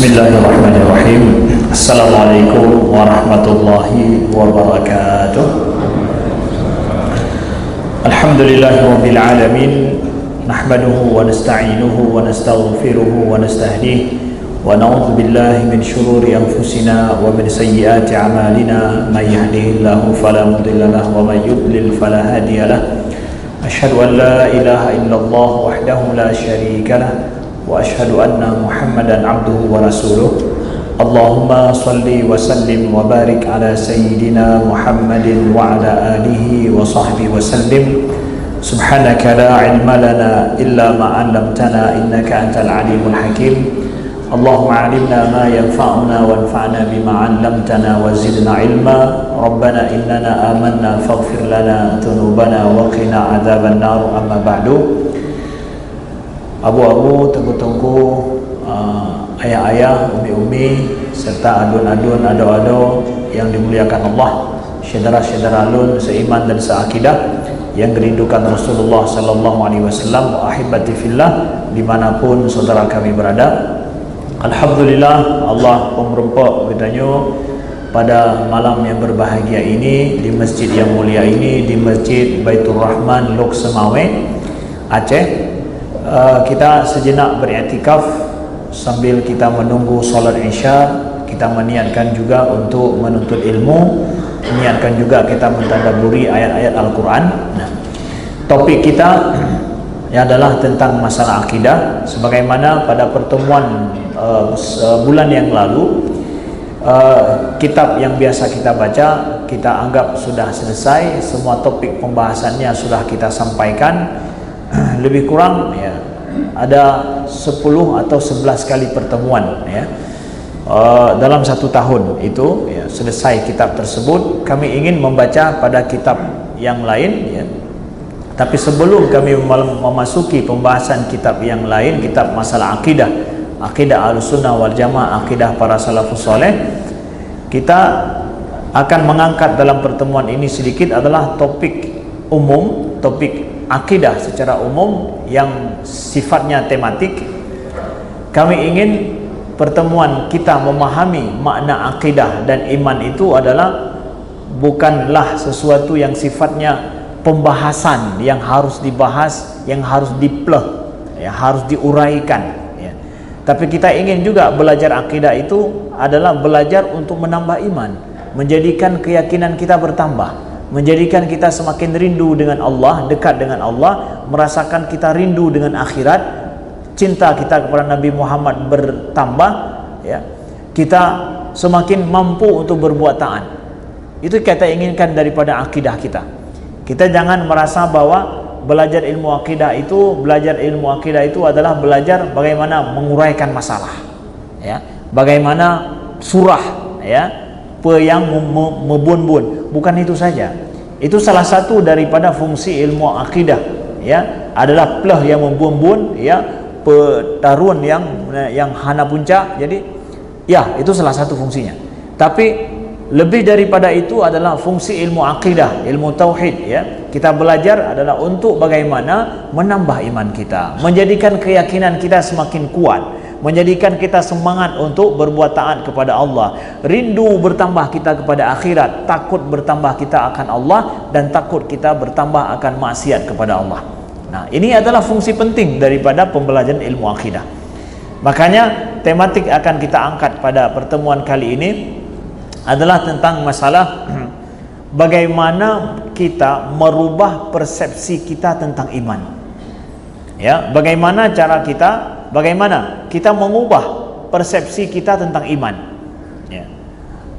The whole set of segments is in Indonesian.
Bismillahirrahmanirrahim. Assalamualaikum warahmatullahi wabarakatuh. Alhamdulillahirabbil alamin. Nahmaduhu wa nasta'inuhu wa nastaghfiruhu wa nastahdihi wa na'udzu billahi min shururi anfusina wa min sayyiati a'malina. May yahdihillahu fala mudilla lahu wa may yudlil fala hadiya lahu. Asyhadu an la ilaha illallah wahdahu la syarika lahu wa asyhadu anna Muhammadan abduhu wa rasuluh. Allahumma salli wa sallim wa barik ala sayyidina Muhammadin wa ala alihi wa sahbihi wa sallim. Subhanaka la ilma lana illa ma 'allamtana innaka antal alimul hakim. Allahumma 'allimna ma yanfa'una wanfa'na bima 'allamtana wa zidna ilma. Rabbana innana amanna faghfir lana dhunubana wa qina adzaban nar. Amma ba'du. Abu-abu, tunggu-tunggu, ayah-ayah, umi-umi, serta adun-adun, ado-ado yang dimuliakan Allah, syedara-syedara alun seiman dan seakidah yang merindukan Rasulullah sallallahu alaihi wasallam wa ahibati fillah dimanapun saudara kami berada. Alhamdulillah, Allah pemrempok bertanya pada malam yang berbahagia ini di masjid yang mulia ini, di Masjid Baitur Rahman Lok Semawe, Aceh. Kita sejenak beriktikaf sambil kita menunggu solat Isya. Kita meniatkan juga untuk menuntut ilmu, niatkan juga kita mentadabburi ayat-ayat Al-Quran. Nah, topik kita adalah tentang masalah akidah. Sebagaimana pada pertemuan bulan yang lalu, kitab yang biasa kita baca kita anggap sudah selesai, semua topik pembahasannya sudah kita sampaikan. Lebih kurang ya ada 10 atau 11 kali pertemuan ya. Dalam satu tahun itu ya, selesai kitab tersebut. Kami ingin membaca pada kitab yang lain ya. Tapi sebelum kami memasuki pembahasan kitab yang lain, kitab masalah akidah, akidah Ahlussunnah wal Jamaah, akidah para salafus saleh, kita akan mengangkat dalam pertemuan ini sedikit adalah topik umum, topik akidah secara umum yang sifatnya tematik. Kami ingin pertemuan kita memahami makna akidah dan iman itu adalah bukanlah sesuatu yang sifatnya pembahasan yang harus dibahas, yang harus dipleh, ya, harus diuraikan ya. Tapi kita ingin juga belajar akidah itu adalah belajar untuk menambah iman, menjadikan keyakinan kita bertambah, menjadikan kita semakin rindu dengan Allah, dekat dengan Allah, merasakan kita rindu dengan akhirat, cinta kita kepada Nabi Muhammad bertambah ya. Kita semakin mampu untuk berbuat taat. Itu kita inginkan daripada akidah kita. Kita jangan merasa bahwa belajar ilmu akidah itu adalah belajar bagaimana menguraikan masalah ya, bagaimana surah ya, yang membun-bun. Bukan itu saja. Itu salah satu daripada fungsi ilmu akidah ya, adalah pleh yang membun-bun ya, petarun yang hana puncak. Jadi ya, itu salah satu fungsinya. Tapi lebih daripada itu adalah fungsi ilmu akidah, ilmu tauhid ya. Kita belajar adalah untuk bagaimana menambah iman kita, menjadikan keyakinan kita semakin kuat, menjadikan kita semangat untuk berbuat taat kepada Allah, rindu bertambah kita kepada akhirat, takut bertambah kita akan Allah, dan takut kita bertambah akan maksiat kepada Allah. Nah, ini adalah fungsi penting daripada pembelajaran ilmu akidah. Makanya tematik akan kita angkat pada pertemuan kali ini adalah tentang masalah bagaimana kita merubah persepsi kita tentang iman. Ya, bagaimana cara kita, bagaimana kita mengubah persepsi kita tentang iman ya.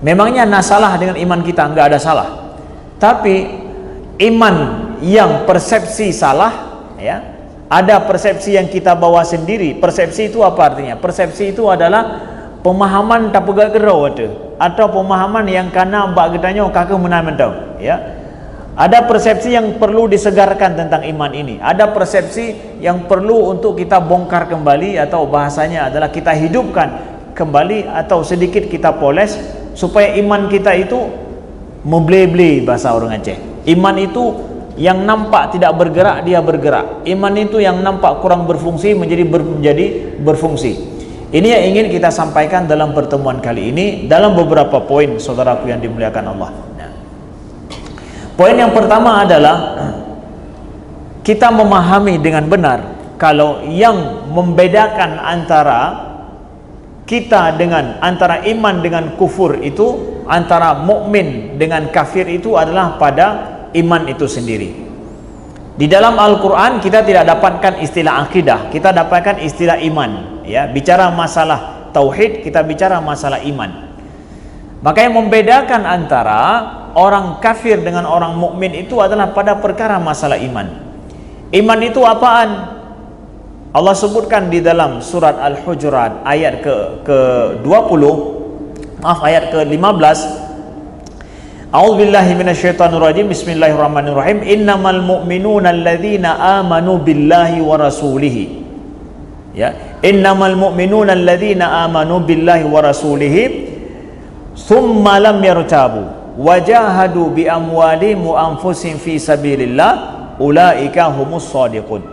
Memangnya ada salah dengan iman kita? Enggak ada salah. Tapi iman yang persepsi salah ya, ada persepsi yang kita bawa sendiri. Persepsi itu apa artinya? Persepsi itu adalah pemahaman tak pegang gerau atau pemahaman yang kana mbak getanya kakek menang-mentau ya. Ada persepsi yang perlu disegarkan tentang iman ini. Ada persepsi yang perlu untuk kita bongkar kembali, atau bahasanya adalah kita hidupkan kembali, atau sedikit kita poles supaya iman kita itu memble-ble, bahasa orang Aceh. Iman itu yang nampak tidak bergerak, dia bergerak. Iman itu yang nampak kurang berfungsi menjadi berfungsi. Ini yang ingin kita sampaikan dalam pertemuan kali ini dalam beberapa poin, saudaraku yang dimuliakan Allah. Nah, poin yang pertama adalah kita memahami dengan benar kalau yang membedakan antara kita dengan antara iman dengan kufur itu, antara mukmin dengan kafir itu adalah pada iman itu sendiri. Di dalam Al-Quran kita tidak dapatkan istilah akidah, kita dapatkan istilah iman. Ya, bicara masalah tauhid, kita bicara masalah iman. Maka yang membedakan antara orang kafir dengan orang mukmin itu adalah pada perkara masalah iman. Iman itu apaan? Allah sebutkan di dalam surat Al-Hujurat ayat ke-20, ayat ke-15. A'udzubillahi minasyaitonirrajim. Bismillahirrahmanirrahim. Innamal mu'minuna alladzina amanu billahi wa rasulihi. Ya, innamal mu'minuna alladzina amanu billahi wa rasulihi thumma lam yartabu wajahadu bi amwalihim wa anfusihim fi sabilillah ulaika humus shadiqun.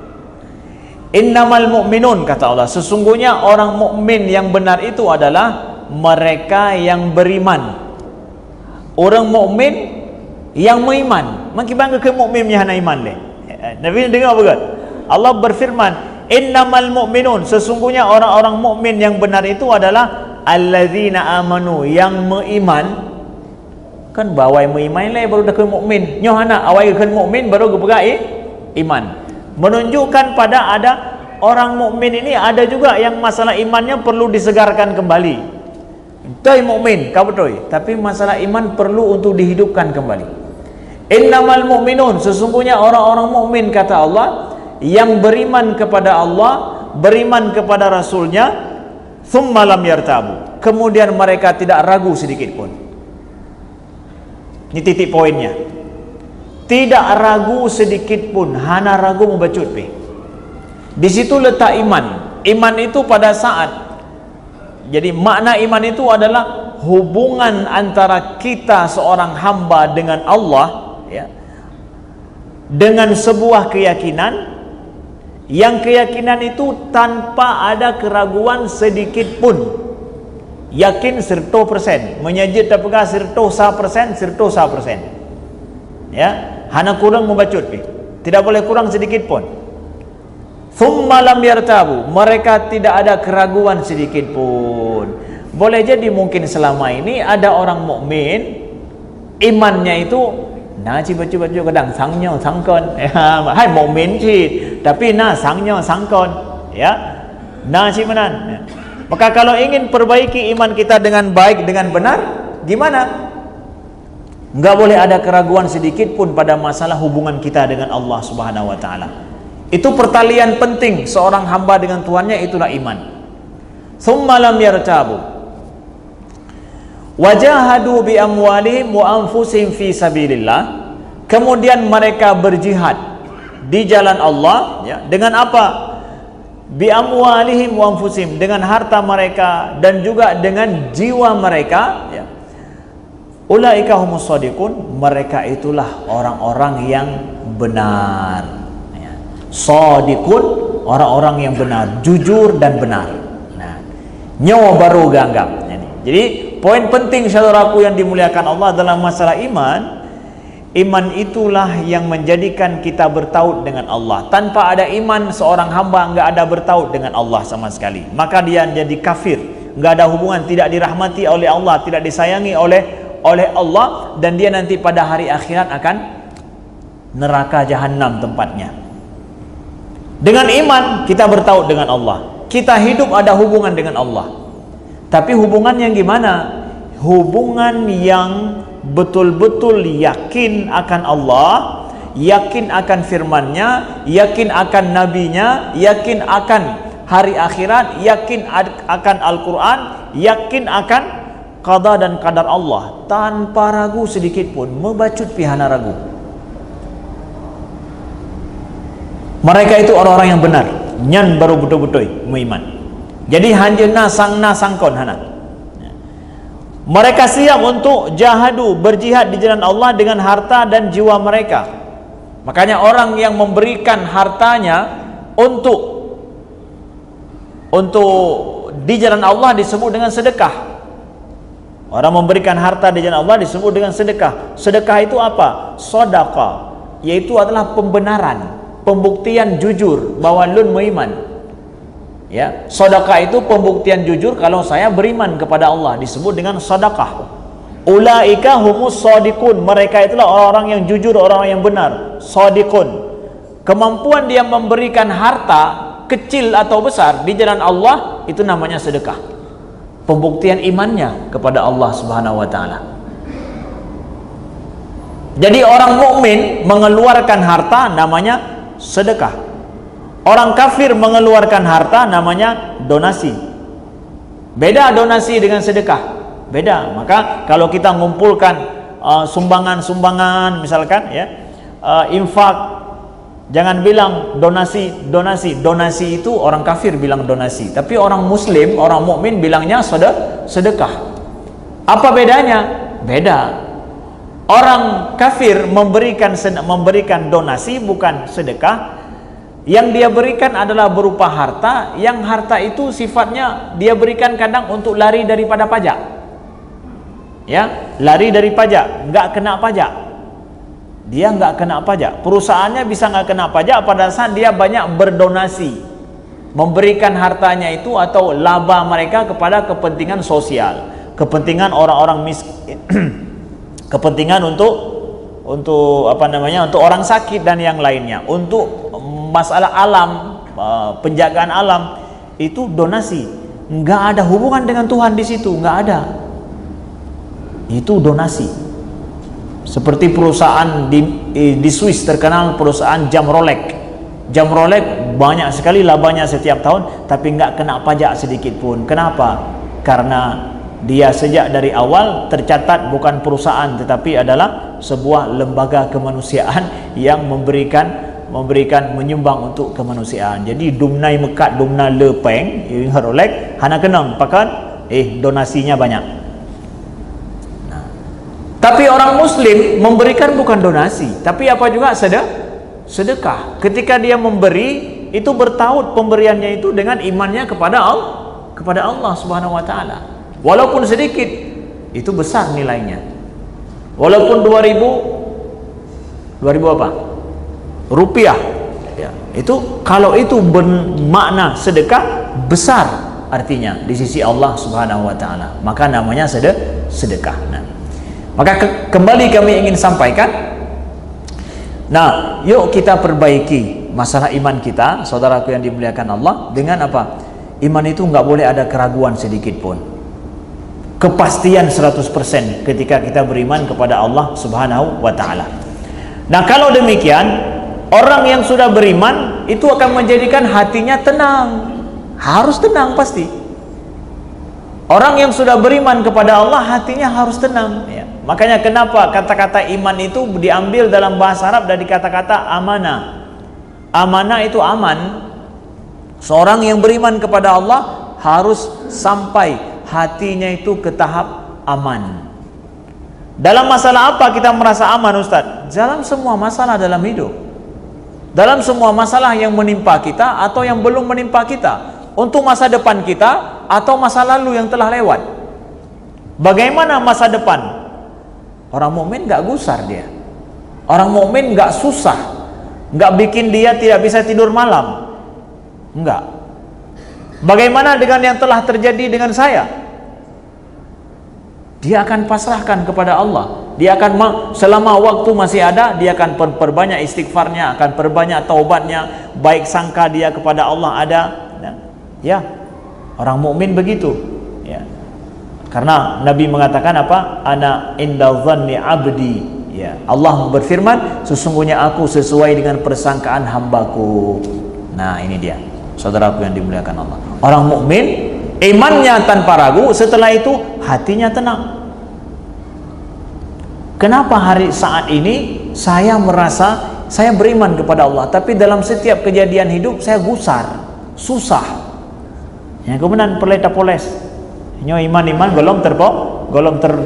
Innamal mu'minun, kata Allah, sesungguhnya orang mukmin yang benar itu adalah mereka yang beriman. Orang mukmin yang beriman. Mungkin bangga ke mukmin yang hana iman le. Nabi dengar apa? Allah berfirman, innamal mu'minun, sesungguhnya orang-orang mukmin yang benar itu adalah alladzina amanu, yang beriman. Kan bawai beriman le baru dah ke mukmin. Nyoh hana awai ke mukmin baru kepegai iman. Menunjukkan pada ada orang mukmin ini ada juga yang masalah imannya perlu disegarkan kembali. Tay mukmin kau betul, tapi masalah iman perlu untuk dihidupkan kembali. Innamal mu'minun, sesungguhnya orang-orang mukmin, kata Allah, yang beriman kepada Allah, beriman kepada Rasulnya, thumma lam yartabu, kemudian mereka tidak ragu sedikit pun. Ini titik poinnya. Tidak ragu sedikit pun, hana ragu membacut pi. Di situ letak iman. Iman itu pada saat, jadi makna iman itu adalah hubungan antara kita seorang hamba dengan Allah, ya, dengan sebuah keyakinan, yang keyakinan itu tanpa ada keraguan sedikit pun, yakin 100%, menyajid tak pegah 100%, ya, hana kurang membacut, tidak boleh kurang sedikit pun. Thumma lam yartabu, mereka tidak ada keraguan sedikit pun. Boleh jadi mungkin selama ini ada orang mukmin imannya itu naci baca-baca kadang sangnya sangkon, hai mukmin sih, tapi sangnya sangkon, ya, naci menan. Maka kalau ingin perbaiki iman kita dengan baik, dengan benar, gimana? Enggak boleh ada keraguan sedikit pun pada masalah hubungan kita dengan Allah Subhanahu wa taala. Itu pertalian penting seorang hamba dengan Tuhannya, itulah iman. Tsumma lam yartabu wajahadu bi amwalihim wa anfusihim fi sabilillah, kemudian mereka berjihad di jalan Allah, ya, dengan apa? Bi amwalihim wa anfusihim, dengan harta mereka dan juga dengan jiwa mereka, ya. Ulaika humus shadiqun, mereka itulah orang-orang yang benar. Shadiqun, orang-orang yang benar, jujur dan benar. Nah, nyawa baru ganggap. Jadi poin penting saudaraku yang dimuliakan Allah dalam masalah iman, iman itulah yang menjadikan kita bertaut dengan Allah. Tanpa ada iman, seorang hamba enggak ada bertaut dengan Allah sama sekali. Maka dia jadi kafir, enggak ada hubungan, tidak dirahmati oleh Allah, tidak disayangi oleh Allah, dan dia nanti pada hari akhirat akan neraka jahanam tempatnya. Dengan iman kita bertaut dengan Allah, kita hidup ada hubungan dengan Allah. Tapi hubungan yang gimana? Hubungan yang betul-betul yakin akan Allah, yakin akan firman-Nya, yakin akan nabinya, yakin akan hari akhirat, yakin akan Al-Quran, yakin akan qada dan qadar Allah, tanpa ragu sedikit pun, membacut pihana ragu. Mereka itu orang-orang yang benar, nyan baru betul-betul beriman. Jadi hanya sangkon hana. Mereka siap untuk jahadu, berjihad di jalan Allah dengan harta dan jiwa mereka. Makanya orang yang memberikan hartanya untuk di jalan Allah disebut dengan sedekah. Orang memberikan harta di jalan Allah disebut dengan sedekah. Sedekah itu apa? Sedekah, yaitu adalah pembenaran, pembuktian jujur bahwa lun beriman. Ya, sedekah itu pembuktian jujur kalau saya beriman kepada Allah, disebut dengan sedekah. Ulaika humus shadiqun, mereka itulah orang-orang yang jujur, orang-orang yang benar, shadiqun. Kemampuan dia memberikan harta kecil atau besar di jalan Allah itu namanya sedekah. Pembuktian imannya kepada Allah Subhanahu wa taala. Jadi orang mukmin mengeluarkan harta namanya sedekah. Orang kafir mengeluarkan harta namanya donasi. Beda donasi dengan sedekah. Beda. Maka kalau kita mengumpulkan sumbangan-sumbangan misalkan ya, infak, jangan bilang donasi itu orang kafir bilang donasi, tapi orang muslim, orang mukmin bilangnya sedekah. Apa bedanya? Beda. Orang kafir memberikan donasi bukan sedekah. Yang dia berikan adalah berupa harta, yang harta itu sifatnya dia berikan kadang untuk lari daripada pajak. Ya, lari dari pajak, nggak kena pajak. Dia nggak kena pajak, perusahaannya bisa nggak kena pajak pada saat dia banyak berdonasi, memberikan hartanya itu atau laba mereka kepada kepentingan sosial, kepentingan orang-orang miskin, kepentingan untuk apa namanya, untuk orang sakit dan yang lainnya, untuk masalah alam, penjagaan alam, itu donasi. Nggak ada hubungan dengan Tuhan di situ, nggak ada. Itu donasi. Seperti perusahaan di Swiss terkenal perusahaan jam Rolex. Jam Rolex banyak sekali labanya setiap tahun, tapi nggak kena pajak sedikit pun. Kenapa? Karena dia sejak dari awal tercatat bukan perusahaan, tetapi adalah sebuah lembaga kemanusiaan yang memberikan menyumbang untuk kemanusiaan. Jadi dumnai mekat dumna lepeng Rolex hana kenang pakan donasinya banyak. Tapi orang muslim memberikan bukan donasi, tapi apa juga sedekah. Ketika dia memberi, itu bertaut pemberiannya itu dengan imannya kepada Allah Subhanahu wa taala. Walaupun sedikit, itu besar nilainya. Walaupun 2000 apa? Rupiah. Ya, itu kalau itu bermakna sedekah besar artinya di sisi Allah Subhanahu wa taala. Maka namanya sedekah. Maka kembali kami ingin sampaikan, nah, yuk kita perbaiki masalah iman kita, saudaraku yang dimuliakan Allah, dengan apa? Iman itu nggak boleh ada keraguan sedikit pun. Kepastian 100% ketika kita beriman kepada Allah Subhanahu wa taala. Nah, kalau demikian, orang yang sudah beriman itu akan menjadikan hatinya tenang. Harus tenang pasti. Orang yang sudah beriman kepada Allah hatinya harus tenang, ya. Makanya kenapa kata-kata iman itu diambil dalam bahasa Arab dari kata-kata amanah. Amanah itu aman. Seorang yang beriman kepada Allah harus sampai hatinya itu ke tahap aman. Dalam masalah apa kita merasa aman, Ustaz? Dalam semua masalah dalam hidup. Dalam semua masalah yang menimpa kita atau yang belum menimpa kita. Untuk masa depan kita atau masa lalu yang telah lewat. Bagaimana masa depan? Orang mukmin nggak gusar dia. Orang mukmin nggak susah, nggak bikin dia tidak bisa tidur malam. Enggak. Bagaimana dengan yang telah terjadi dengan saya? Dia akan pasrahkan kepada Allah. Dia akan selama waktu masih ada, dia akan perbanyak istighfarnya, akan perbanyak taubatnya, baik sangka dia kepada Allah ada. Ya, orang mukmin begitu. Ya. Karena Nabi mengatakan apa? Ana inda dhanni abdi. Ya, Allah berfirman, sesungguhnya aku sesuai dengan persangkaan hambaku. Nah, ini dia, saudaraku yang dimuliakan Allah. Orang mukmin imannya tanpa ragu, setelah itu hatinya tenang. Kenapa saat ini saya merasa saya beriman kepada Allah, tapi dalam setiap kejadian hidup saya gusar, susah. Ya, kemudian perleta-poles. Iman-iman golong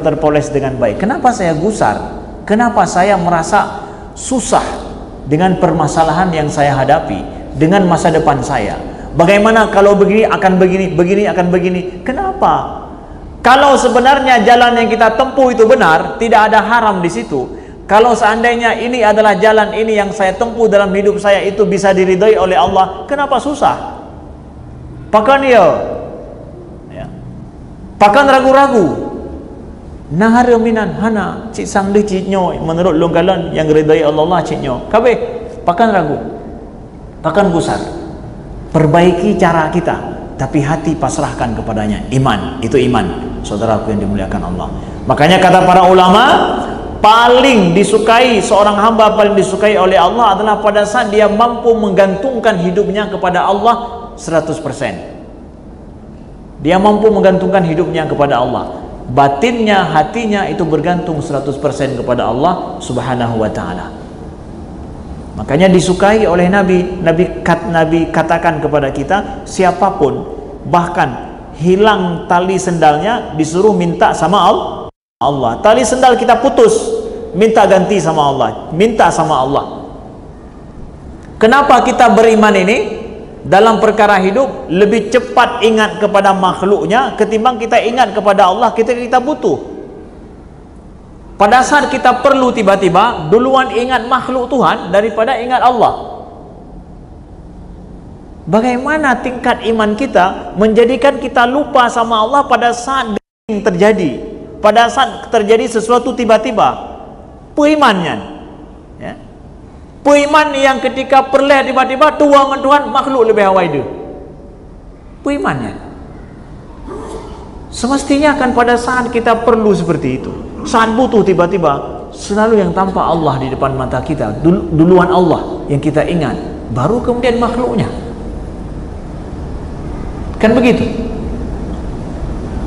terpoles dengan baik. Kenapa saya gusar? Kenapa saya merasa susah dengan permasalahan yang saya hadapi, dengan masa depan saya? Bagaimana kalau begini akan begini, begini akan begini. Kenapa? Kalau sebenarnya jalan yang kita tempuh itu benar, tidak ada haram di situ. Kalau seandainya ini adalah jalan ini yang saya tempuh dalam hidup saya, itu bisa diridhai oleh Allah, kenapa susah? Pakan ya, pakan ragu-ragu. Nahar minan hana cik sang de cik nyoy menurut longgalan yang ridhai Allah cik nyoy. Kabeh pakan ragu, pakan gusar. Perbaiki cara kita, tapi hati pasrahkan kepadanya. Iman, itu iman, saudaraku yang dimuliakan Allah. Makanya kata para ulama, paling disukai seorang hamba, paling disukai oleh Allah adalah pada saat dia mampu menggantungkan hidupnya kepada Allah 100%. Dia mampu menggantungkan hidupnya kepada Allah. Batinnya, hatinya itu bergantung 100% kepada Allah Subhanahu wa ta'ala. Makanya disukai oleh Nabi. Nabi katakan kepada kita, siapapun bahkan hilang tali sendalnya disuruh minta sama Allah. Tali sendal kita putus, minta ganti sama Allah, minta sama Allah. Kenapa kita beriman ini? Dalam perkara hidup lebih cepat ingat kepada makhluknya ketimbang kita ingat kepada Allah ketika kita butuh. Pada saat kita perlu tiba-tiba duluan ingat makhluk Tuhan daripada ingat Allah. Bagaimana tingkat iman kita menjadikan kita lupa sama Allah pada saat terjadi, pada saat terjadi sesuatu tiba-tiba. Puimannya, ya. Puiman yang ketika perleh tiba-tiba tuangan Tuhan makhluk lebih awal itu. Puimannya. Semestinya akan pada saat kita perlu seperti itu, saat butuh tiba-tiba, selalu yang tampak Allah di depan mata kita, duluan Allah yang kita ingat, baru kemudian makhluknya. Kan begitu.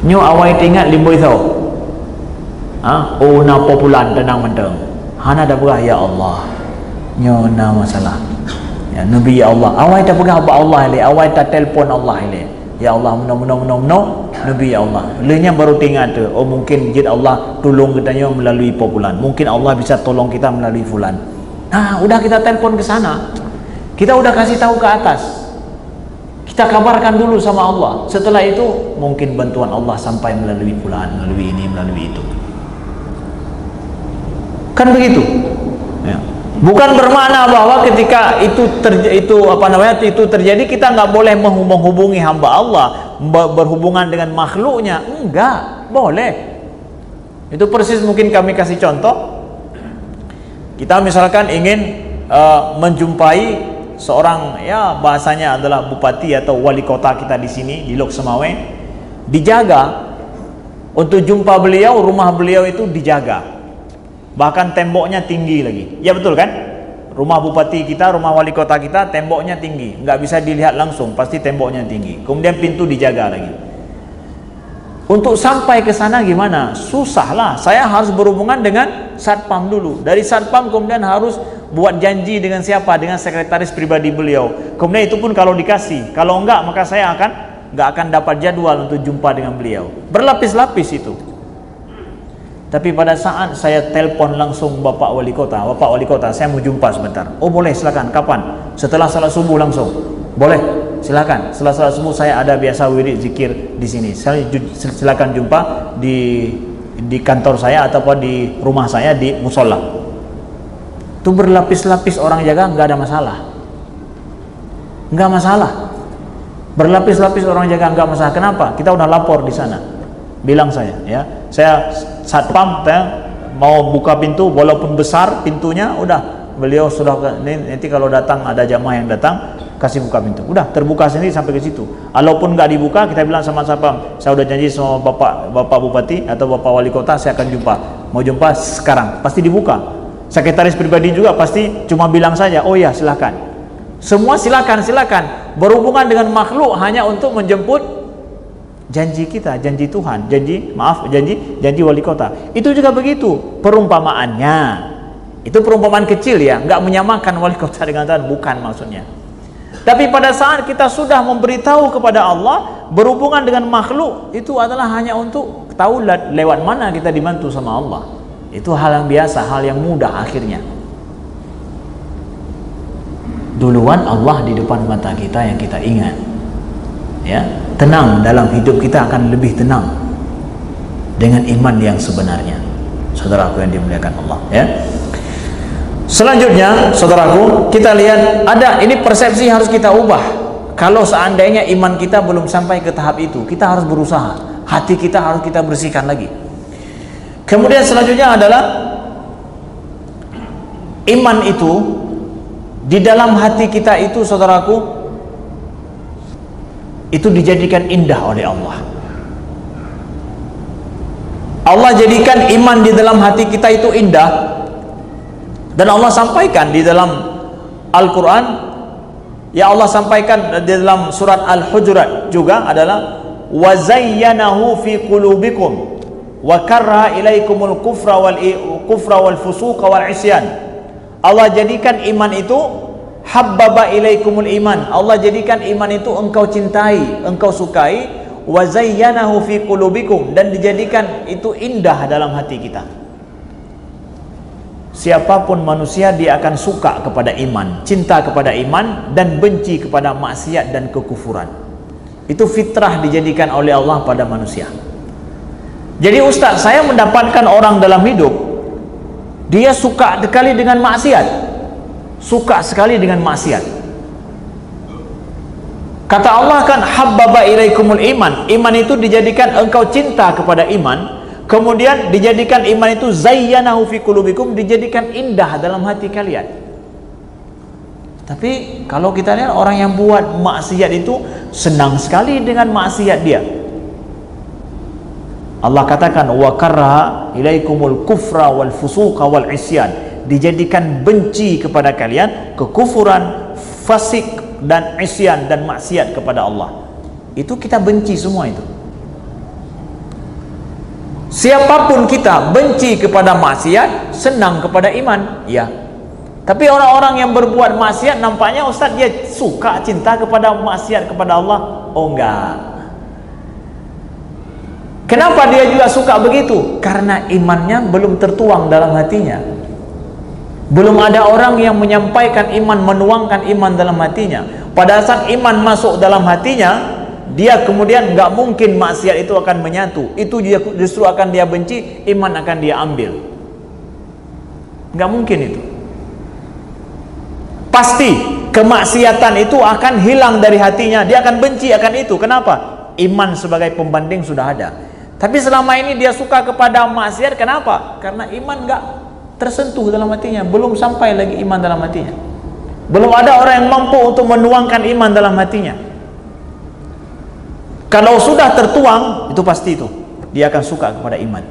Nyo awai ingat limboi tau. Oh na populan tenang menteng. Hana dah berah ya Allah. Nyo na masalah. Ya Nabi ya Allah. Awai dah berah apa Allah ile, awai dah telefon Allah ile. Ya Allah menom Nabi ya Allah. Lenya baru tinggal tu. Oh mungkin jid Allah tolong kita melalui populan. Mungkin Allah bisa tolong kita melalui fulan. Udah kita telepon ke sana. Kita udah kasih tahu ke atas. Kita kabarkan dulu sama Allah. Setelah itu mungkin bantuan Allah sampai melalui fulan, melalui ini, melalui itu. Kan begitu. Ya. Bukan bermakna bahwa ketika itu terjadi kita nggak boleh menghubungi hamba Allah, berhubungan dengan makhluknya. Enggak, boleh. Itu persis mungkin kami kasih contoh. Kita misalkan ingin menjumpai seorang, ya bahasanya adalah bupati atau wali kota kita di sini di Lok Semawe, dijaga untuk jumpa beliau, rumah beliau itu dijaga. Bahkan temboknya tinggi lagi. Ya betul kan? Rumah bupati kita, rumah wali kota kita temboknya tinggi, nggak bisa dilihat langsung, pasti temboknya tinggi. Kemudian pintu dijaga lagi. Untuk sampai ke sana gimana? Susah lah. Saya harus berhubungan dengan satpam dulu. Dari satpam kemudian harus buat janji dengan siapa? Dengan sekretaris pribadi beliau. Kemudian itu pun kalau dikasih. Kalau enggak maka saya nggak akan dapat jadwal untuk jumpa dengan beliau. Berlapis-lapis itu. Tapi pada saat saya telpon langsung Bapak Wali Kota, saya mau jumpa sebentar. Oh boleh, silakan. Kapan? Setelah salat subuh langsung. Boleh, silakan. Setelah salat subuh saya ada biasa wirid zikir di sini. Silakan jumpa di kantor saya ataupun di rumah saya di musola. Itu berlapis-lapis orang jaga, nggak ada masalah. Nggak masalah. Berlapis-lapis orang jaga nggak masalah. Kenapa? Kita udah lapor di sana. Bilang saya, ya. Saya satpam mau buka pintu walaupun besar pintunya, udah beliau sudah nanti kalau datang ada jamaah yang datang kasih buka pintu, udah terbuka sendiri sampai ke situ. Walaupun nggak dibuka kita bilang sama satpam, saya udah janji sama bapak bupati atau bapak wali kota saya akan jumpa, mau jumpa sekarang, pasti dibuka. Sekretaris pribadi juga pasti cuma bilang saja, oh ya silakan. Semua silakan. Berhubungan dengan makhluk hanya untuk menjemput janji kita, janji Tuhan, janji wali kota. Itu juga begitu perumpamaannya. Itu perumpamaan kecil ya, nggak menyamakan wali kota dengan Tuhan, bukan maksudnya. Tapi pada saat kita sudah memberitahu kepada Allah, berhubungan dengan makhluk, itu adalah hanya untuk tahu lewat mana kita dibantu sama Allah. Itu hal yang biasa, hal yang mudah akhirnya. Duluan Allah di depan mata kita yang kita ingat. ya, tenang dalam hidup kita akan lebih tenang dengan iman yang sebenarnya. Saudaraku yang dimuliakan Allah, ya. Selanjutnya, saudaraku, kita lihat ada ini persepsi harus kita ubah. Kalau seandainya iman kita belum sampai ke tahap itu, kita harus berusaha. Hati kita harus kita bersihkan lagi. Kemudian selanjutnya adalah iman itu di dalam hati kita itu, saudaraku, itu dijadikan indah oleh Allah. Allah jadikan iman di dalam hati kita itu indah. Dan Allah sampaikan di dalam Al-Quran, ya Allah sampaikan di dalam surat Al-Hujurat juga adalah wazayyanahu fi qulubikum wa karraha ilaikumul kufra wal fusuqa wal isyan. Allah jadikan iman itu habbaba ilaikumul iman. Allah jadikan iman itu engkau cintai, engkau sukai, wazayyanahu fi qulubikum, dan dijadikan itu indah dalam hati kita. Siapapun manusia dia akan suka kepada iman, cinta kepada iman, dan benci kepada maksiat dan kekufuran. Itu fitrah dijadikan oleh Allah pada manusia. Jadi Ustaz, saya mendapatkan orang dalam hidup dia suka sekali dengan maksiat, suka sekali dengan maksiat. Kata Allah kan habbaba ilaikumul iman. Iman itu dijadikan engkau cinta kepada iman. Kemudian dijadikan iman itu zayyanahu fi qulubikum, dijadikan indah dalam hati kalian. Tapi kalau kita lihat orang yang buat maksiat itu senang sekali dengan maksiat dia. Allah katakan wa karraha ilaikumul kufra wal fusuqa wal isyan, dijadikan benci kepada kalian kekufuran, fasik dan isyan dan maksiat kepada Allah. Itu kita benci semua itu. Siapapun kita benci kepada maksiat, senang kepada iman, ya. Tapi orang-orang yang berbuat maksiat nampaknya Ustaz dia suka cinta kepada maksiat kepada Allah. Oh enggak. Kenapa dia juga suka begitu? Karena imannya belum tertuang dalam hatinya. Belum ada orang yang menyampaikan iman, menuangkan iman dalam hatinya. Pada saat iman masuk dalam hatinya, dia kemudian nggak mungkin maksiat itu akan menyatu. Itu justru akan dia benci, iman akan dia ambil. Nggak mungkin itu. Pasti kemaksiatan itu akan hilang dari hatinya. Dia akan benci akan itu. Kenapa? Iman sebagai pembanding sudah ada. Tapi selama ini dia suka kepada maksiat. Kenapa? Karena iman nggak tersentuh dalam hatinya. Belum sampai lagi iman dalam hatinya. Belum ada orang yang mampu untuk menuangkan iman dalam hatinya. Kalau sudah tertuang, itu pasti itu. Dia akan suka kepada iman.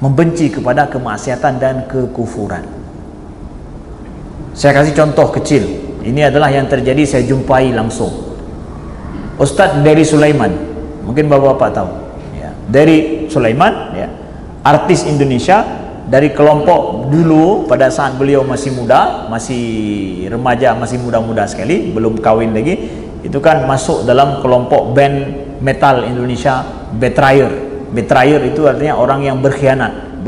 Membenci kepada kemaksiatan dan kekufuran. Saya kasih contoh kecil. Ini adalah yang terjadi saya jumpai langsung. Ustadz Dari Sulaiman. Mungkin bapak-bapak tahu. Ya. Dari Sulaiman, ya, artis Indonesia, dari kelompok dulu pada saat beliau masih muda, masih remaja, masih muda-muda sekali, belum kawin lagi. Itu kan masuk dalam kelompok band metal Indonesia, Betrayer. Betrayer itu artinya orang yang berkhianat.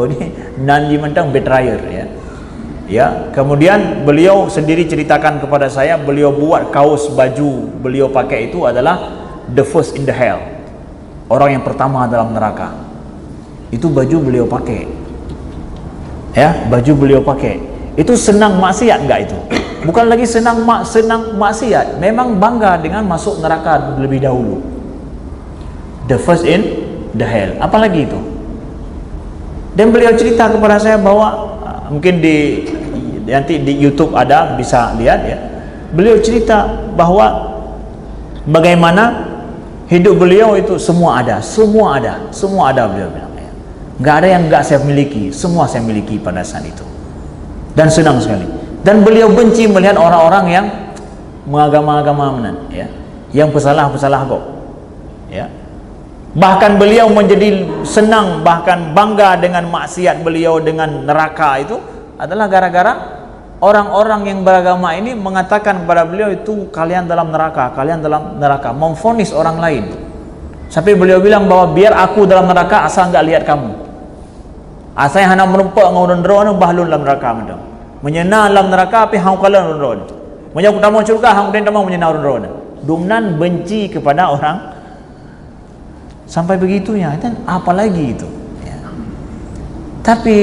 Nanti mentang Betrayer, ya. Ya, kemudian beliau sendiri ceritakan kepada saya, beliau buat kaos baju beliau pakai itu adalah the first in the hell. Orang yang pertama dalam neraka. Itu baju beliau pakai. Ya, baju beliau pakai. Itu senang maksiat enggak itu? Bukan lagi senang maksiat, memang bangga dengan masuk neraka lebih dahulu. The first in the hell. Apalagi itu? Dan beliau cerita kepada saya bahwa mungkin nanti di YouTube ada, bisa lihat ya. Beliau cerita bahwa bagaimana hidup beliau itu semua ada beliau bilang. Nggak ada yang nggak saya miliki, semua saya miliki pada saat itu. Dan senang sekali. Dan beliau benci melihat orang-orang yang mengagama-agama ya, yang pesalah-pesalah kok. Ya. Bahkan beliau menjadi senang, bahkan bangga dengan maksiat beliau, dengan neraka itu adalah gara-gara orang-orang yang beragama ini mengatakan kepada beliau itu kalian dalam neraka, memvonis orang lain. Sampai beliau bilang bahwa biar aku dalam neraka asal nggak lihat kamu. Asal hanya merumpak ngurun drone bahlun dalam neraka macam. Menyena dalam neraka api hang kalan ron. Menyang utama surga hang den tamang menyena ron. Dumnan benci kepada orang sampai begitunya, dan apalagi itu ya. Tapi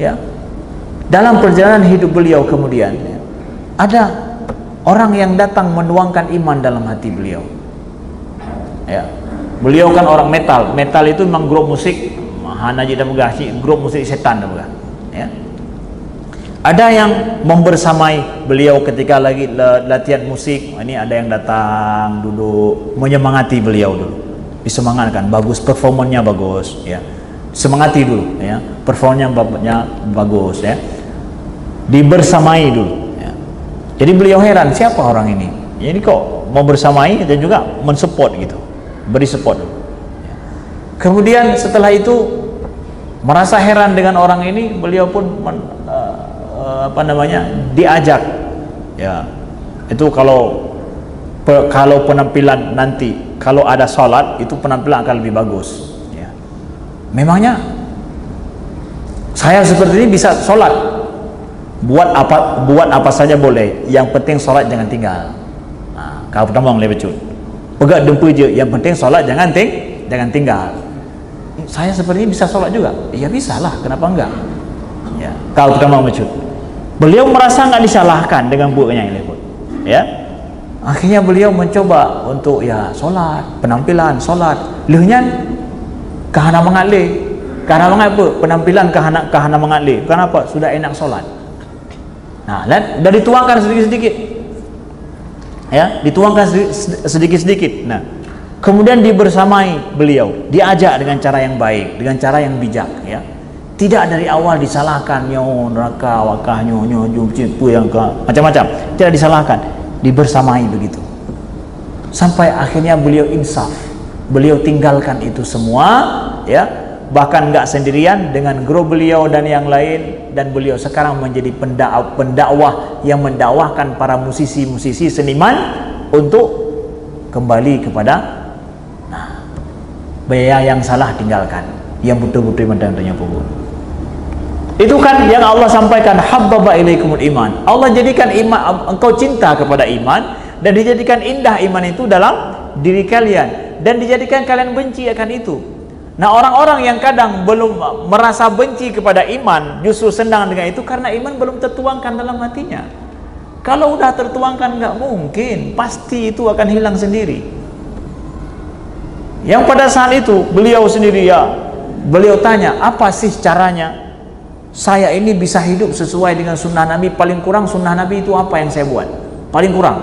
ya, dalam perjalanan hidup beliau kemudian ya, ada orang yang datang menuangkan iman dalam hati beliau ya. Beliau kan orang metal. Metal itu memang grup musik hanaji dan megasi, grup musik setan ya. Ada yang membersamai beliau ketika lagi latihan musik. Ini ada yang datang duduk menyemangati beliau dulu, disemangatkan, bagus performanya, bagus ya, semangati dulu ya, performanya bagus ya, dibersamai dulu ya. Jadi beliau heran, siapa orang ini, jadi kok mau bersamai dan juga mensupport gitu, beri support dulu ya. Kemudian setelah itu merasa heran dengan orang ini, beliau pun diajak ya. Itu kalau penampilan nanti, kalau ada sholat itu penampilan akan lebih bagus ya. Memangnya saya seperti ini bisa sholat, buat apa saja boleh, yang penting sholat jangan tinggal. Nah, kau pertama lebih cut pegat dempu je, yang penting sholat jangan tinggal. Saya seperti ini bisa sholat juga, ya bisa lah, kenapa enggak ya. Kau pertama mecut, beliau merasa nggak disalahkan dengan buatnya ini pun ya. Akhirnya beliau mencoba untuk ya solat, penampilan solat, lehnya kahana mengalih, kahana mengapa penampilan kahana mengalih, kenapa sudah enak solat. Nah, dan dituangkan sedikit-sedikit ya, dituangkan sedikit-sedikit. Nah, kemudian dibersamai beliau, diajak dengan cara yang baik, dengan cara yang bijak ya. Tidak dari awal disalahkan, nyo neraka wakah nyo yang macam-macam, tidak disalahkan, dibersamai begitu. Sampai akhirnya beliau insaf, beliau tinggalkan itu semua ya, bahkan nggak sendirian, dengan grup beliau dan yang lain, dan beliau sekarang menjadi pendakwah yang mendakwahkan para musisi-musisi seniman untuk kembali kepada biaya yang salah tinggalkan, yang betul-betul mendatangnya pokok. Itu kan yang Allah sampaikan, habbaba ilaikumul iman. Allah jadikan iman, engkau cinta kepada iman, dan dijadikan indah iman itu dalam diri kalian, dan dijadikan kalian benci akan itu. Nah, orang-orang yang kadang belum merasa benci kepada iman, justru senang dengan itu karena iman belum tertuangkan dalam hatinya. Kalau udah tertuangkan, nggak mungkin, pasti itu akan hilang sendiri. Yang pada saat itu beliau sendiri ya, beliau tanya, apa sih caranya saya ini bisa hidup sesuai dengan sunnah Nabi? Paling kurang sunnah Nabi itu apa yang saya buat? Paling kurang.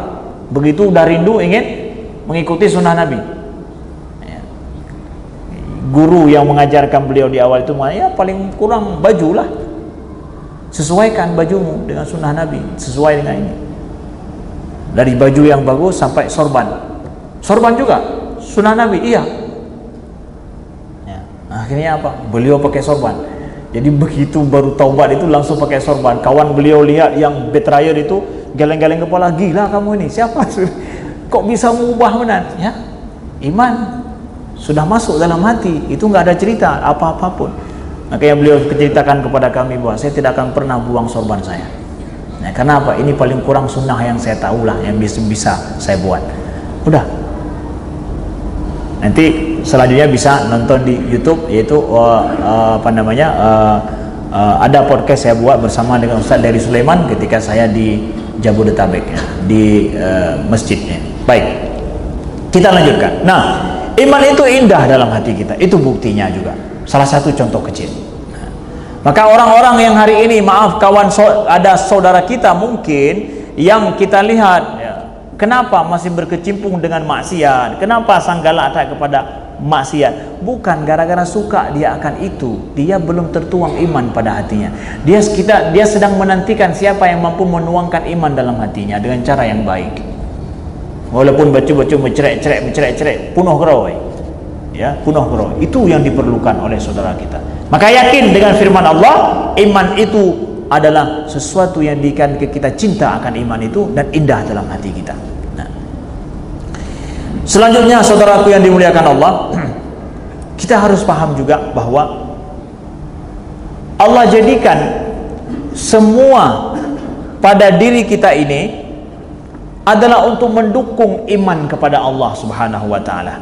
Begitu udah rindu ingin mengikuti sunnah Nabi ya. Guru yang mengajarkan beliau di awal itu, ya paling kurang baju lah, sesuaikan bajumu dengan sunnah Nabi, sesuai dengan ini. Dari baju yang bagus sampai sorban juga sunnah Nabi, iya ya. Akhirnya apa? Beliau pakai sorban. Jadi begitu baru taubat itu langsung pakai sorban. Kawan beliau lihat yang betrayer itu geleng-geleng kepala, gila kamu ini, siapa kok bisa mengubah menan ya? Iman sudah masuk dalam hati, itu nggak ada cerita apa-apapun. Makanya beliau ceritakan kepada kami bahwa saya tidak akan pernah buang sorban saya. Nah, karena apa? Ini paling kurang sunnah yang saya tahulah, yang bisa saya buat. Udah. Nanti selanjutnya bisa nonton di YouTube, yaitu ada podcast saya buat bersama dengan Ustaz dari Sulaiman ketika saya di Jabodetabek ya, di masjidnya. Baik, kita lanjutkan. Nah, iman itu indah dalam hati kita, itu buktinya juga. Salah satu contoh kecil. Nah, maka orang-orang yang hari ini, maaf kawan, ada saudara kita mungkin yang kita lihat ya, kenapa masih berkecimpung dengan maksiat? Kenapa sanggala tak kepada maksiat? Bukan gara-gara suka dia akan itu, dia belum tertuang iman pada hatinya. Dia sedang menantikan siapa yang mampu menuangkan iman dalam hatinya dengan cara yang baik. Walaupun baca-baca mencerek, punuh gerau ya, punuh gerau. Itu yang diperlukan oleh saudara kita. Maka yakin dengan firman Allah, iman itu adalah sesuatu yang diikan kita cinta akan iman itu dan indah dalam hati kita. Nah, selanjutnya saudaraku yang dimuliakan Allah, kita harus paham juga bahwa Allah jadikan semua pada diri kita ini adalah untuk mendukung iman kepada Allah Subhanahu wa taala.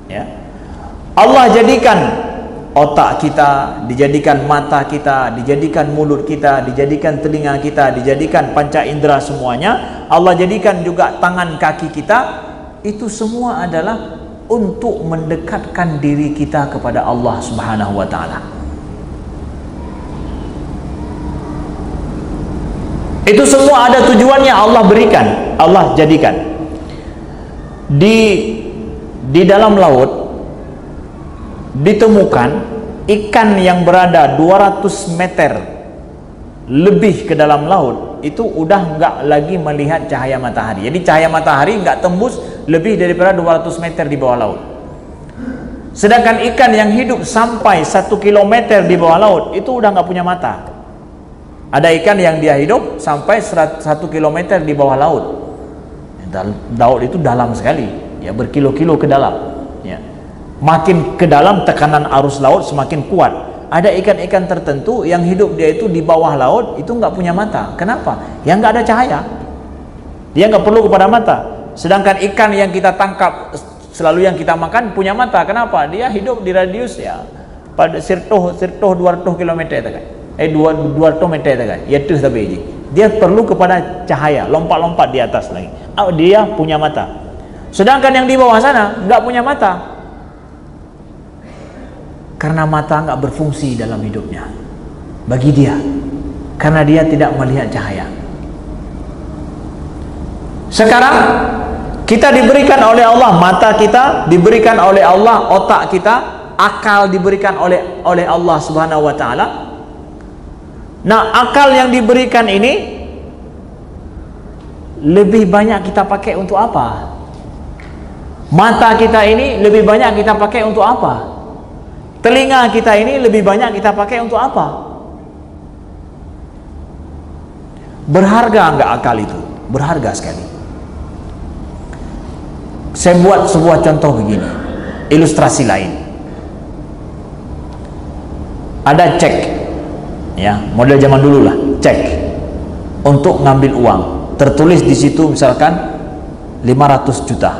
Ya. Allah jadikan otak kita, dijadikan mata kita, dijadikan mulut kita, dijadikan telinga kita, dijadikan panca indera semuanya. Allah jadikan juga tangan kaki kita. Itu semua adalah untuk mendekatkan diri kita kepada Allah Subhanahu wa taala. Itu semua ada tujuannya, Allah berikan, Allah jadikan. Di dalam laut ditemukan ikan yang berada 200 meter lebih ke dalam laut, itu udah nggak lagi melihat cahaya matahari. Jadi cahaya matahari nggak tembus lebih daripada 200 meter di bawah laut. Sedangkan ikan yang hidup sampai 1 kilometer di bawah laut itu udah nggak punya mata. Ada ikan yang dia hidup sampai 1 kilometer di bawah laut. Laut itu dalam sekali, ya, berkilo-kilo ke dalam. Ya. Makin ke dalam tekanan arus laut semakin kuat. Ada ikan-ikan tertentu yang hidup dia itu di bawah laut itu nggak punya mata. Kenapa? Yang nggak ada cahaya. Dia nggak perlu kepada mata. Sedangkan ikan yang kita tangkap selalu yang kita makan punya mata. Kenapa? Dia hidup di radius ya pada sirtoh 200 km kan. 200 meter kan. Itu tapi dia perlu kepada cahaya, lompat-lompat di atas lagi. Dia punya mata. Sedangkan yang di bawah sana nggak punya mata. Karena mata nggak berfungsi dalam hidupnya bagi dia, karena dia tidak melihat cahaya. Sekarang kita diberikan oleh Allah mata, kita diberikan oleh Allah otak kita, akal diberikan oleh Allah Subhanahu wa taala. Nah, akal yang diberikan ini lebih banyak kita pakai untuk apa? Mata kita ini lebih banyak kita pakai untuk apa? Telinga kita ini lebih banyak kita pakai untuk apa? Berharga enggak akal itu? Berharga sekali. Saya buat sebuah contoh begini, ilustrasi lain. Ada cek, ya, model zaman dulu lah, cek untuk ngambil uang. Tertulis di situ misalkan 500 juta.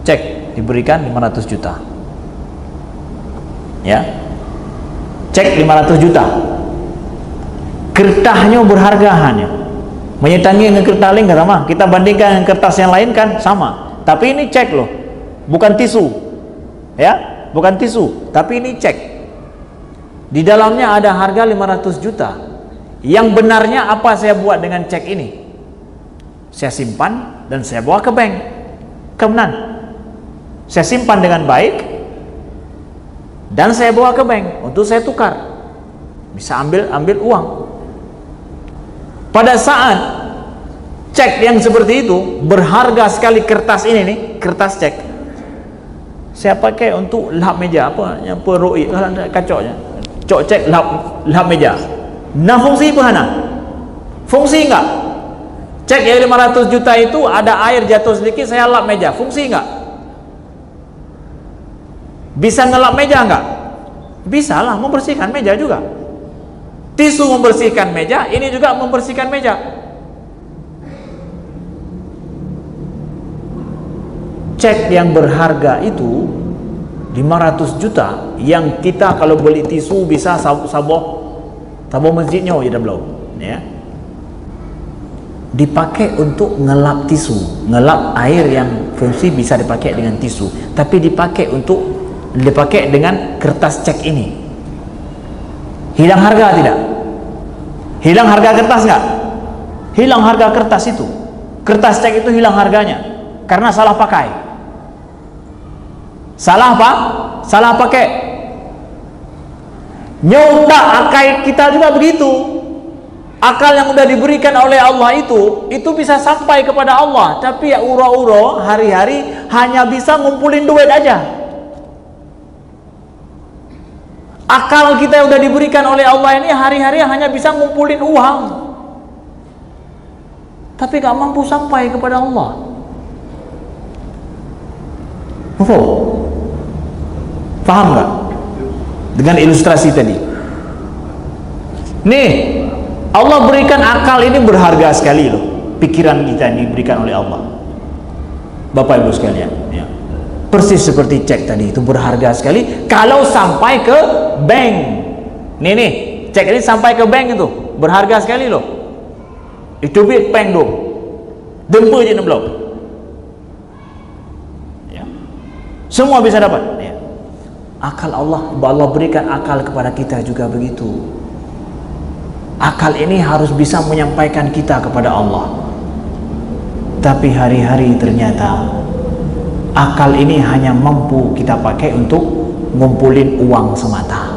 Cek diberikan 500 juta. Ya, cek 500 juta. Kertasnya berharga hanya menyetangi dengan kertas lain kan sama. Kita bandingkan dengan kertas yang lain kan sama. Tapi ini cek loh, bukan tisu. Ya, bukan tisu, tapi ini cek. Di dalamnya ada harga 500 juta. Yang benarnya apa saya buat dengan cek ini? Saya simpan dan saya bawa ke bank. Kemudian saya simpan dengan baik dan saya bawa ke bank untuk saya tukar, bisa ambil uang. Pada saat cek yang seperti itu berharga sekali, kertas ini nih, kertas cek, saya pakai untuk lap meja apa yang peroi kacoknya, cok cek lap meja. Nah, fungsi apa hana? Fungsi enggak? Cek yang 500 juta itu ada air jatuh sedikit, saya lap meja, fungsi enggak? Bisa ngelap meja enggak? Bisa lah, membersihkan meja juga. Tisu membersihkan meja, ini juga membersihkan meja. Cek yang berharga itu 500 juta, yang kita kalau beli tisu bisa saboh masjidnya ya belum, ya. Dipakai untuk ngelap tisu, ngelap air yang fungsi bisa dipakai dengan tisu, tapi dipakai dengan kertas cek ini. Hilang harga tidak? Hilang harga kertas nggak? Hilang harga kertas itu. Kertas cek itu hilang harganya karena salah pakai. Salah apa? Salah pakai. Nyoba akal kita juga begitu. Akal yang sudah diberikan oleh Allah itu bisa sampai kepada Allah, tapi ya uro-uro hari-hari hanya bisa ngumpulin duit aja. Akal kita yang sudah diberikan oleh Allah ini hari-hari hanya bisa ngumpulin uang, tapi gak mampu sampai kepada Allah. Paham gak? Dengan ilustrasi tadi. Nih, Allah berikan akal ini berharga sekali loh. pikiran kita diberikan oleh Allah. Bapak Ibu sekalian, ya. Persis seperti cek tadi, itu berharga sekali kalau sampai ke bank. Nih, cek ini sampai ke bank itu berharga sekali loh. Itu duit bank dong. Dempa je belum. Ya. Semua bisa dapat. Ya. Akal Allah berikan akal kepada kita juga begitu. Akal ini harus bisa menyampaikan kita kepada Allah. Tapi hari-hari ternyata akal ini hanya mampu kita pakai untuk ngumpulin uang semata.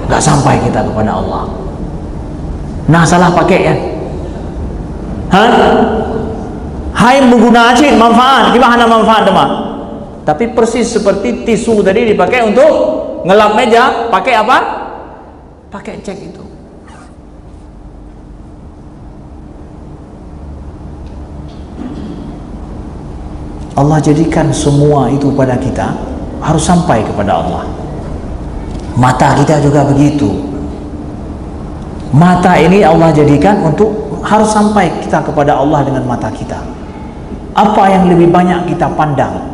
Gak sampai kita kepada Allah. Nah, salah pakai kan? Hai mengguna acin manfaat, gimana manfaat teman? Tapi persis seperti tisu tadi dipakai untuk ngelap meja, pakai apa? Pakai cek itu. Allah jadikan semua itu pada kita harus sampai kepada Allah. Mata kita juga begitu. Mata ini Allah jadikan untuk harus sampai kita kepada Allah dengan mata kita. Apa yang lebih banyak kita pandang?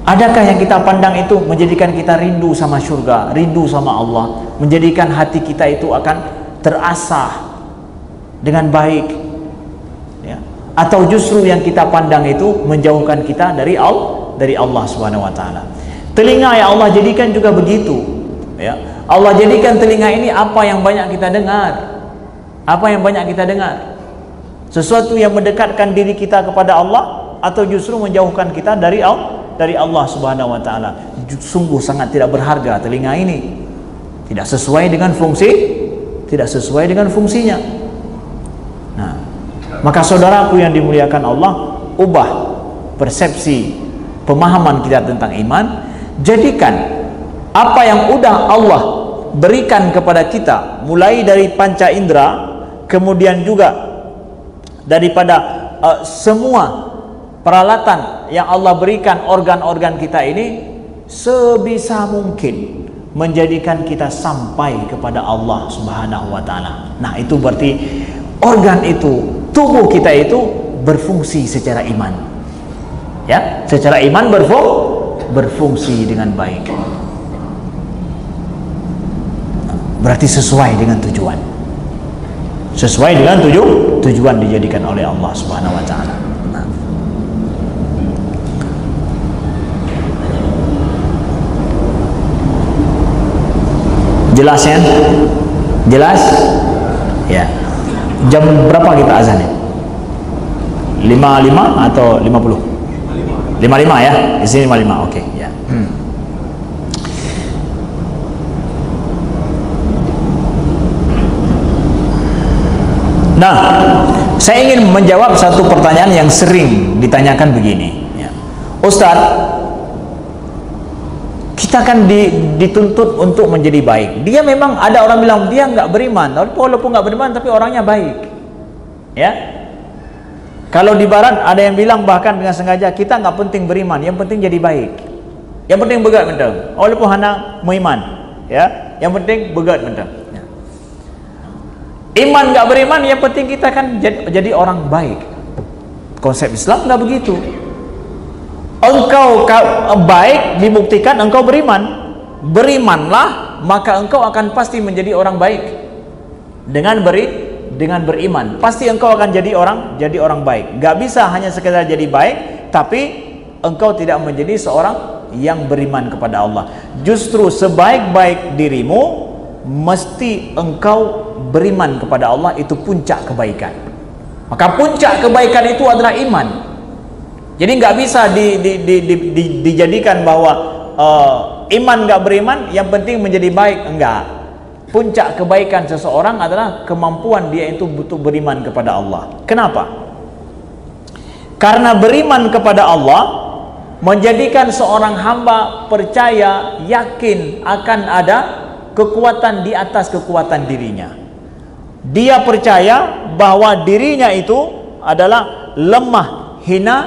Adakah yang kita pandang itu menjadikan kita rindu sama surga, rindu sama Allah, menjadikan hati kita itu akan terasah dengan baik, ya? Atau justru yang kita pandang itu menjauhkan kita dari Allah Subhanahu Wa Taala? Telinga yang Allah jadikan juga begitu, ya. Allah jadikan telinga ini apa yang banyak kita dengar, apa yang banyak kita dengar, sesuatu yang mendekatkan diri kita kepada Allah atau justru menjauhkan kita dari Allah Subhanahu Wa Taala. Sungguh sangat tidak berharga telinga ini, tidak sesuai dengan fungsinya. Nah, maka saudaraku yang dimuliakan Allah, ubah persepsi pemahaman kita tentang iman. Jadikan apa yang udah Allah berikan kepada kita, mulai dari panca indera, kemudian juga daripada semua peralatan yang Allah berikan organ-organ kita ini, sebisa mungkin menjadikan kita sampai kepada Allah Subhanahu Wa Taala. Nah, itu berarti organ itu, tubuh kita itu berfungsi secara iman, ya, secara iman berfungsi dengan baik. Berarti sesuai dengan tujuan, sesuai dengan tujuan dijadikan oleh Allah Subhanahu Wa Taala. Jelas ya? Jelas? Ya. Jam berapa kita azannya? 55 atau 50? 55 ya? Di sini 55. Oke, ya. Nah, saya ingin menjawab satu pertanyaan yang sering ditanyakan begini, ya. Ustadz, kita kan dituntut untuk menjadi baik. Dia memang ada orang bilang dia nggak beriman, walaupun nggak beriman tapi orangnya baik, ya. Kalau di barat ada yang bilang bahkan dengan sengaja, kita nggak penting beriman, yang penting jadi baik, yang penting begat mentang, walaupun hana beriman, ya, yang penting begat mentang. Ya. Iman nggak beriman, yang penting kita kan jadi orang baik. Konsep Islam nggak begitu. Engkau baik dibuktikan engkau beriman. Berimanlah, maka engkau akan pasti menjadi orang baik. Dengan beriman, pasti engkau akan jadi orang baik. Gak bisa hanya sekedar jadi baik, tapi engkau tidak menjadi seorang yang beriman kepada Allah. Justru sebaik-baik dirimu, mesti engkau beriman kepada Allah, itu puncak kebaikan. Maka puncak kebaikan itu adalah iman. Jadi nggak bisa dijadikan bahwa iman nggak beriman, yang penting menjadi baik. Enggak. Puncak kebaikan seseorang adalah kemampuan dia itu butuh beriman kepada Allah. Kenapa? Karena beriman kepada Allah menjadikan seorang hamba percaya, yakin akan ada kekuatan di atas kekuatan dirinya. Dia percaya bahwa dirinya itu adalah lemah, hina.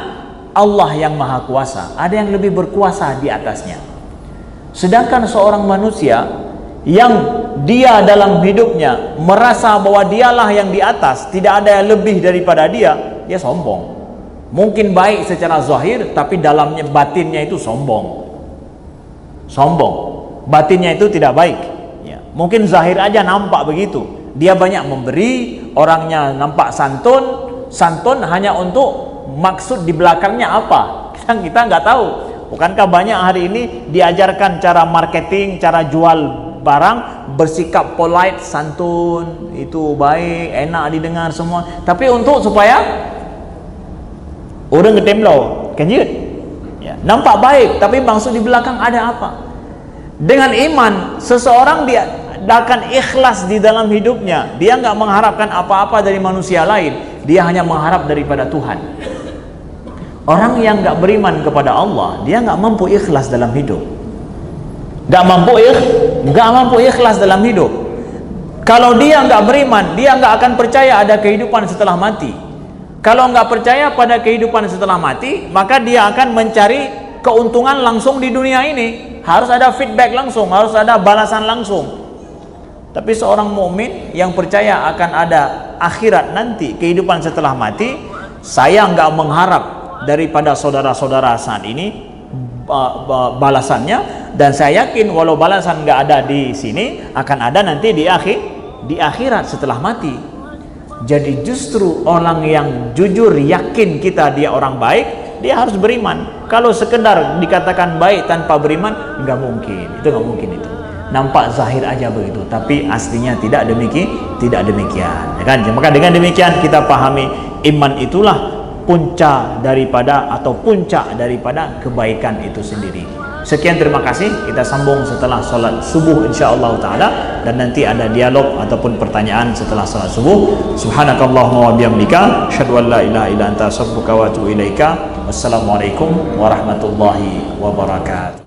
Allah yang maha kuasa, ada yang lebih berkuasa di atasnya. Sedangkan seorang manusia yang dia dalam hidupnya merasa bahwa dialah yang di atas, tidak ada yang lebih daripada dia, dia sombong. Mungkin baik secara zahir, tapi dalamnya, batinnya itu sombong. Batinnya itu tidak baik ya. Mungkin zahir aja nampak begitu, dia banyak memberi, orangnya nampak santun hanya untuk maksud di belakangnya apa, kita nggak tahu. Bukankah banyak hari ini diajarkan cara marketing, cara jual barang, bersikap polite, santun, itu baik, enak didengar semua, tapi untuk supaya orang ngetemlau, kanjut ya, nampak baik, tapi maksud di belakang ada apa? Dengan iman, seseorang dia akan ikhlas di dalam hidupnya, dia nggak mengharapkan apa-apa dari manusia lain, dia hanya mengharap daripada Tuhan. Orang yang nggak beriman kepada Allah, dia nggak mampu ikhlas dalam hidup, nggak mampu ikhlas dalam hidup. Kalau dia nggak beriman, dia nggak akan percaya ada kehidupan setelah mati. Kalau nggak percaya pada kehidupan setelah mati, maka dia akan mencari keuntungan langsung di dunia ini. Harus ada feedback langsung, harus ada balasan langsung. Tapi seorang mukmin yang percaya akan ada akhirat nanti, kehidupan setelah mati, saya nggak mengharap daripada saudara-saudara saat ini balasannya, dan saya yakin walau balasan nggak ada di sini, akan ada nanti di akhirat setelah mati. Jadi justru orang yang jujur yakin dia orang baik, dia harus beriman. Kalau sekedar dikatakan baik tanpa beriman, nggak mungkin, itu nggak mungkin itu. Nampak zahir aja begitu, tapi aslinya tidak demikian, ya kan? Maka dengan demikian kita pahami iman itulah puncak daripada kebaikan itu sendiri. Sekian, terima kasih. Kita sambung setelah sholat subuh insyaallah taala, dan nanti ada dialog ataupun pertanyaan setelah sholat subuh. Subhanakallahumma wa bihamdika, asyhadu an la ilaha illa anta, astaghfiruka wa atubu ilaika. Wassalamualaikum warahmatullahi wabarakatuh.